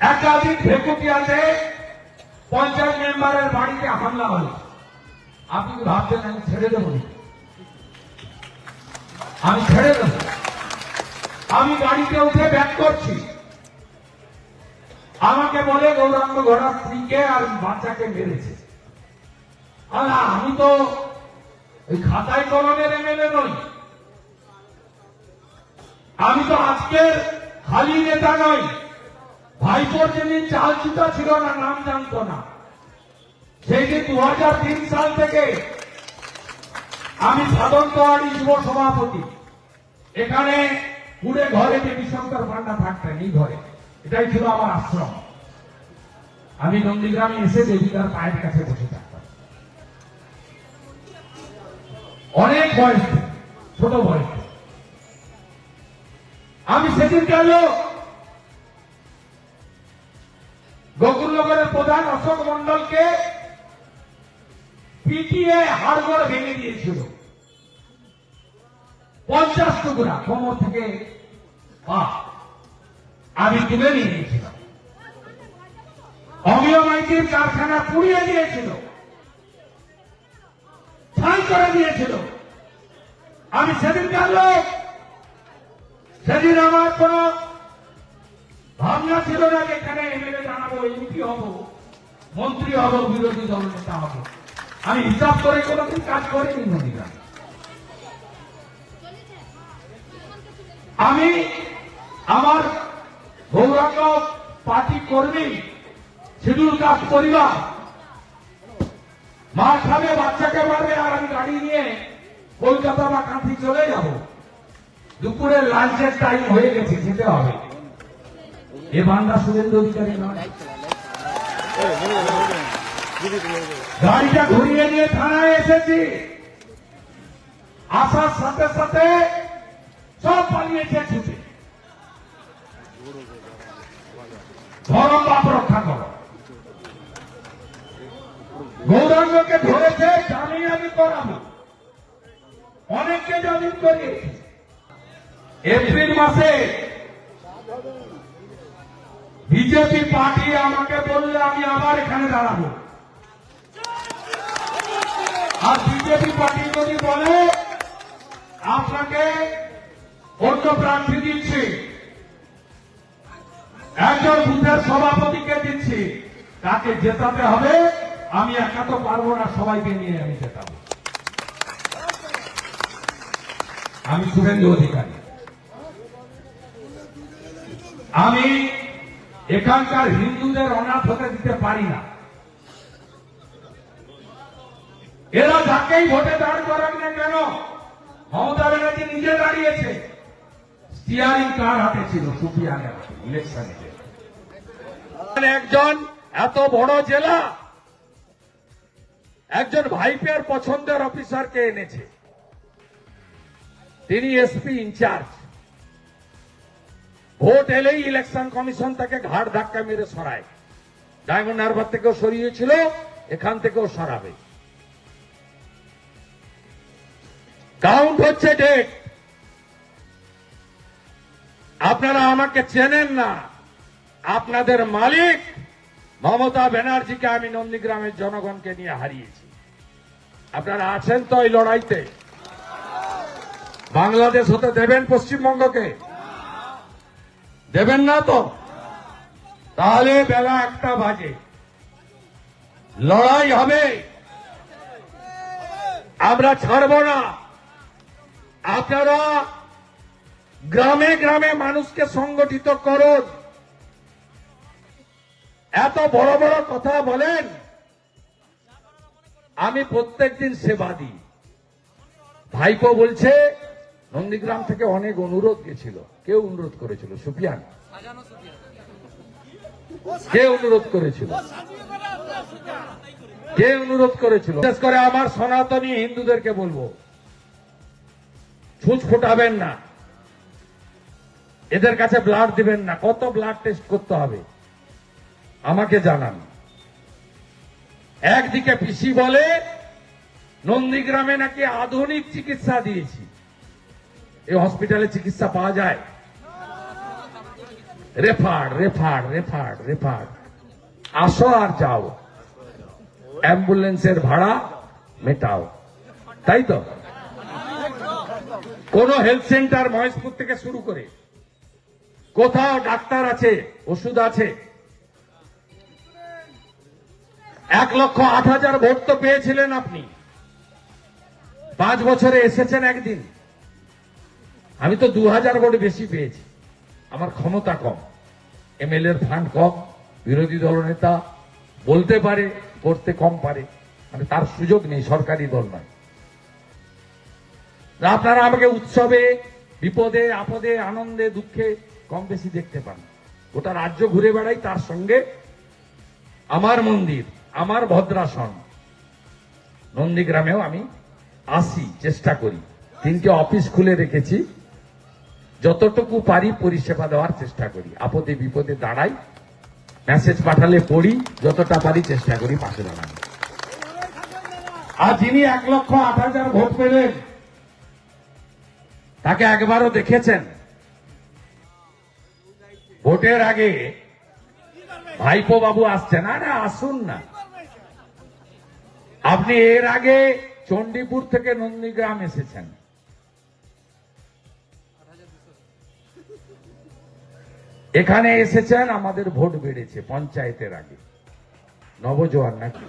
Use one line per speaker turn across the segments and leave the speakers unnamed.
একাধিক ভেকুটিয়াতে পঞ্চায়েত মেম্বারের বাড়িতে হামলা হলো। আপনি কি ভাবছেন আমি ছেড়ে দেব? আমি ছেড়ে দেব? আমি গাড়িতে উঠে ব্যাক করছি, আমাকে বলে গৌরাঙ্গ ঘোড়ার স্ত্রীকে আর বাচ্চাকে মেরেছে। আমি তো এই খাতায় কলমের এমএলএ নই, আমি তো আজকের খালি নেতা নই। ভাইপোর যেদিন চাল চুটা ছিল না, নাম জানতো না, সেই যে 2003 সাল থেকে আমি সাধনতোয়াড়ি যুব সভাপতি। এখানে পুরে ঘরে যে বিশঙ্কর পান্ডা থাকতেন, এই ঘরে, এটাই ছিল আমার আশ্রম। আমি নন্দীগ্রামে এসে দেবিকার পায়ের কাছে বসে থাকতাম। অনেক বয়স, ছোট বয়স। আমি সেদিনকার লোক। গোকুলনগরের প্রধান অশোক মন্ডলকে পিটিয়ে হাড়গোড় ভেঙে দিয়েছিল, 50 টুকরা কোমর থেকে পা আমি তুলে নিয়ে গিয়েছিলাম। অমিয় মাইতির কারখানা পুড়িয়ে দিয়েছিল, ছাই করে দিয়েছিল। আমি সেদিনকার লোক। সেদিন আমার কোন ভাবনা ছিল না যে এখানে এমএলএ জানাবো, এমপি হব, মন্ত্রী হব, বিরোধী দল নেতা হব। আমি হিসাব করে কোনোদিন কাজ করিনি নদীগ্রাম। আমি আমার গৌরাঙ্গ পার্টি কর্মী, শিডিউল কাস্ট পরিবার, মা খাবে, বাচ্চাকে মারবে, আর আমি গাড়ি নিয়ে কলকাতা বা কাঁথি চলে যাব। দুপুরের লাঞ্চের টাইম হয়ে গেছে, যেতে হবে। এ বান্দা শুভেন্দু অধিকারী নয়। গাড়িটা ঘুরিয়ে নিয়ে থানায় এসেছি, আসার সাথে সাথে সব পালিয়েছে ছুটে। ধরম বাপ রক্ষা করো। গৌরাঙ্গকে ধরেছে, জামিন আমি করাবো, অনেককে জামিন করিয়েছি। এপ্রিল মাসে বিজেপি পার্টি আমাকে বললে আমি আবার এখানে দাঁড়াবো। আর বিজেপি পার্টি যদি বলে আপনাকে অন্য প্রার্থী দিচ্ছি, একজন বুথের সভাপতিকে দিচ্ছি, তাকে জেতাতে হবে। আমি একা তো পারবো না, সবাইকে নিয়ে আমি জেতাবো। আমি শুভেন্দু অধিকারী। আমি এখানকার হিন্দুদের অনাথ হতে দিতে পারি না। এরা যাকেই ভোটে দাঁড় করান না কেন, মমতা ব্যানার্জি নিজে দাঁড়িয়েছে, স্টিয়ারিং কার হাতে ছিল, সুফিয়ানের ইলেকশনে। একজন এত বড় জেলা, একজন ভাইপের পছন্দের অফিসারকে এনেছে, তিনি এসপি ইনচার্জ। ভোট এলেই ইলেকশন কমিশন তাকে ঘাড় ধাক্কা মেরে সরায়। ডায়মন্ড হারবার থেকেও সরিয়েছিল, এখান থেকেও সরাবে। কাউন্ট হচ্ছে ডেট। আপনারা আমাকে চেনেন না, আপনাদের মালিক মমতা ব্যানার্জিকে আমি নন্দীগ্রামের জনগণকে নিয়ে হারিয়েছি। আপনারা আছেন তো এই লড়াইতে? বাংলাদেশ হতে দেবেন পশ্চিমবঙ্গকে? দেবেন না তো? তাহলে বেলা 1টা বাজে, লড়াই হবে, আমরা ছাড়ব না। আপনারা গ্রামে গ্রামে মানুষকে সংগঠিত করুন। এত বড় বড় কথা বলেন, আমি প্রত্যেকদিন সেবা দিই। ভাইপো বলছে নন্দীগ্রাম থেকে অনেক অনুরোধ গেছিল। কেউ অনুরোধ করেছিল? সুফিয়ান। কে অনুরোধ করেছিল? কে অনুরোধ করেছিল? বিশেষ করে আমার সনাতনী হিন্দুদেরকে বলবো, ছুঁচ ফোটাবেন না, এদের কাছে ব্লাড দিবেন না। কত ব্লাড টেস্ট করতে হবে আমাকে জানান। একদিকে পিসি বলে নন্দীগ্রামে নাকি আধুনিক চিকিৎসা দিয়েছি। এই হসপিটালে চিকিৎসা পাওয়া যায়? রেফার্ড রেফার্ড রেফার্ড রেফার্ড, আসো আর যাও, অ্যাম্বুলেন্সের ভাড়া মেটাও, তাই তো? কোন হেলথ সেন্টার মহেশপুর থেকে শুরু করে কোথাও ডাক্তার আছে, ওষুধ আছে? 1,08,000 ভোট তো পেয়েছিলেন আপনি, 5 বছরে এসেছেন একদিন। আমি তো 2,000 ভোট বেশি পেয়েছি, আমার ক্ষমতা কম, এমএলএ এর ফান্ড কম, বিরোধী দলনেতা বলতে পারে, করতে কম পারে, মানে তার সুযোগ নেই, সরকারি দল নয়। আপনারা আমাকে উৎসবে, বিপদে আপদে, আনন্দে দুঃখে কম বেশি দেখতে পান, গোটা রাজ্য ঘুরে বেড়াই, তার সঙ্গে আমার মন্দির, আমার ভদ্রাসন নন্দীগ্রামেও আমি আসি, চেষ্টা করি। 3টে অফিস খুলে রেখেছি, যতটুকু পারি পরিষেবা দেওয়ার চেষ্টা করি, আপদে বিপদে দাঁড়াই, মেসেজ পাঠালে পড়ি, যতটা পারি চেষ্টা করি পাশে দাঁড়ানো। আর যিনি 1,08,000 ভোট পেলেন, তাকে একবারও দেখেছেন? ভোটের আগে ভাইপো বাবু আসছেন, আরে আসুন না। আপনি এর আগে চণ্ডীপুর থেকে নন্দীগ্রাম এসেছেন, এখানে এসেছেন, আমাদের ভোট বেড়েছে পঞ্চায়েতের আগে, নবজোয়ান নাকি?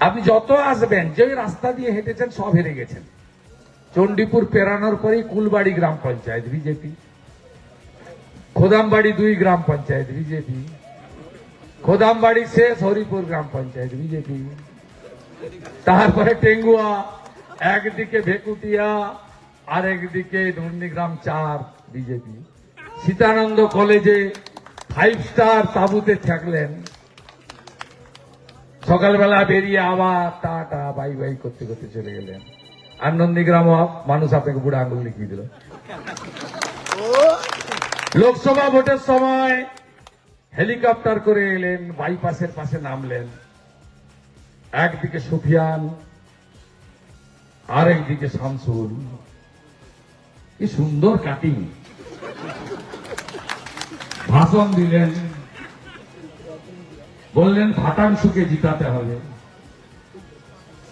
আপনি যত আসবেন, যে রাস্তা দিয়ে হেঁটেছেন সব হেরে গেছেন। চণ্ডীপুর পেরানোর পরেই কুলবাড়ি গ্রাম পঞ্চায়েত বিজেপি, খোদামবাড়ি 2 গ্রাম পঞ্চায়েত বিজেপি, খোদামবাড়ি শেষ হরিপুর গ্রাম পঞ্চায়েত বিজেপি, তারপরে টেঙ্গুয়া, একদিকে ভেকুটিয়া, আর একদিকে নন্দীগ্রাম 4 বিজেপি। সীতানন্দ কলেজে 5 স্টার তাঁবুতে থাকলেন, সকালবেলা বেরিয়ে আবার টাটা বাই বাই করতে করতে চলে গেলেন। আর নন্দীগ্রাম মানুষ আপনাকে বুড়া আঙুল লিখিয়ে দিল। লোকসভা ভোটের সময় হেলিকপ্টার করে এলেন, বাইপাসের পাশে নামলেন, একদিকে সুফিয়ান, আর একদিকে শামসুল। কি সুন্দর কাটিং, ভাষণ দিলেন, বললেন ভাটাংশুকে জিতাতে হবে।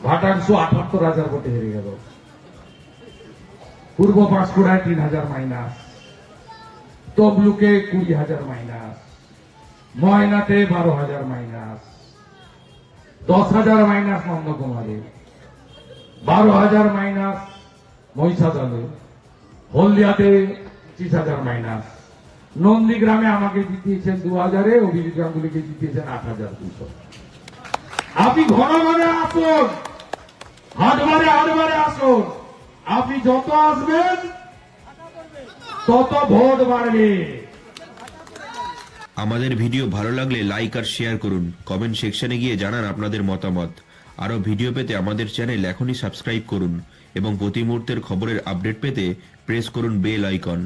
ভাটাংশু 78,000 ভোটে হেরে গেল। পূর্ব পাঁশকুড়ায় 3,000 মাইনাস, তবলুকে 20,000 মাইনাস, ময়নাতে 12,000 মাইনাস, 10,000 মাইনাস নন্দকুমারে, 12,000 মাইনাস মহিষাদলে, হলদিয়াতে 30,000 মাইনাস। নন্দীগ্রামে আমাকে জিতিয়েছেন 2,000-এ, অভিজিৎ গাঙ্গুলিকে জিতিয়েছেন 8,200। আপনি ঘন ঘনে আসুন, হাটবারে হাটবারে আসুন, আপনি যত আসবেন তত ভোট বাড়বে।
আমাদের ভিডিও ভালো লাগলে লাইক আর শেয়ার করুন, কমেন্ট সেকশনে গিয়ে জানান আপনাদের মতামত। আরো ভিডিও পেতে আমাদের চ্যানেল এখনই সাবস্ক্রাইব করুন এবং প্রতি মুহূর্তের খবরের আপডেট পেতে প্রেস করুন বেল আইকন।